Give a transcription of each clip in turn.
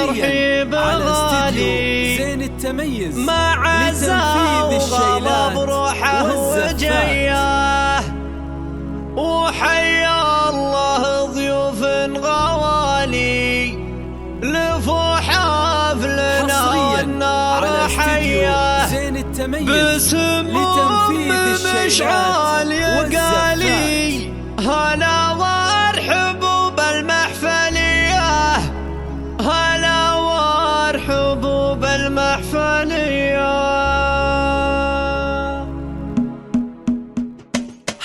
ترحيب غالي زين التميز مع عزا وغضب روحه وجيه. وحيا الله ضيوف غوالي لفوا حفلنا والنار حيه زين التميز بسموم مشعال يقالي. هلا وارحبوا بالمحفليه، هلا وارحبوا بالمحفليه.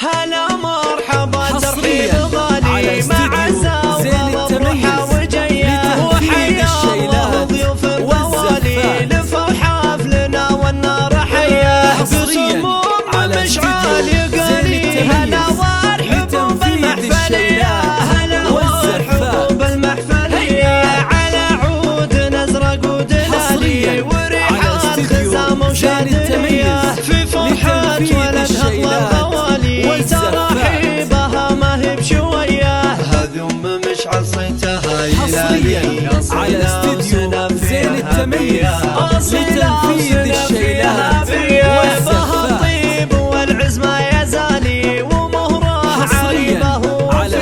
هلا مرحبا ترحيب غالي مع عزا وغضب روحه وجيه. وحيا الله ضيوف غوالي لفوا حفلنا والنار حيه بسموم مشعال يقالي. هلا وارحبوا بالمحفليه، هلا وارحبوا بالمحفليه. على عود نزرق ودلالي وريح الخزام وشادليه في فرحة ولدها الغوالي. ترحيبها ما هي بشويه، هذي ام مشعل صيتها يلالي. على استديو زين التميز لتنفيذ الشيلات والزفات والعز ما يزالي. ومهره عريبه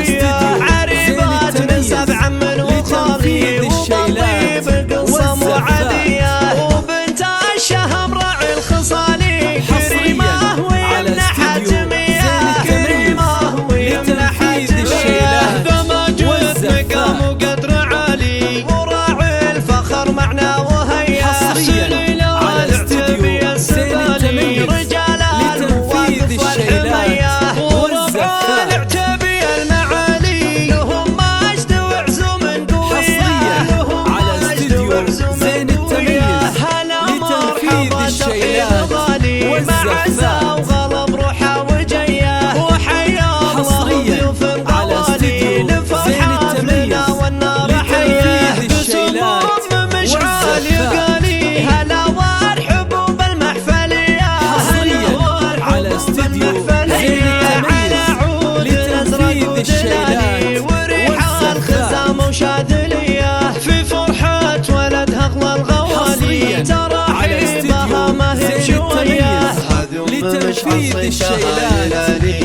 فيها عريبات من سبع من وخالي. وبطيب قصم وعديه وبنت الشهم راعي الخصالي. كريمه ويمنح حتميه، كريمه ويمنح حتميه. بمجد مقام وقدر عالي وراعي الفخر معنا وهيا. سليله العتبي السبالي رجال الوقف والحميه. وربع العتبي المعالي لهم مجد وعزوم قويه، لهم مجد وعزوم قويه. هلا مرحبا ترحيب غالي مع عزا وغضب روحه وجيه. وحيا الله ضيوف غوالي لفوا حفلنا والنار حيه بسموم مشعال يقالي. هلا وارحبوا بالمحفليه، هلا وارحبوا بالمحفليه. على عود نزرق ودلالي وريح الخزام وشادليه في فرحة ولدها اغلى الغوالي. ترحيبها ما هي بشويه، هذي ام مشعل صيتها يلالي.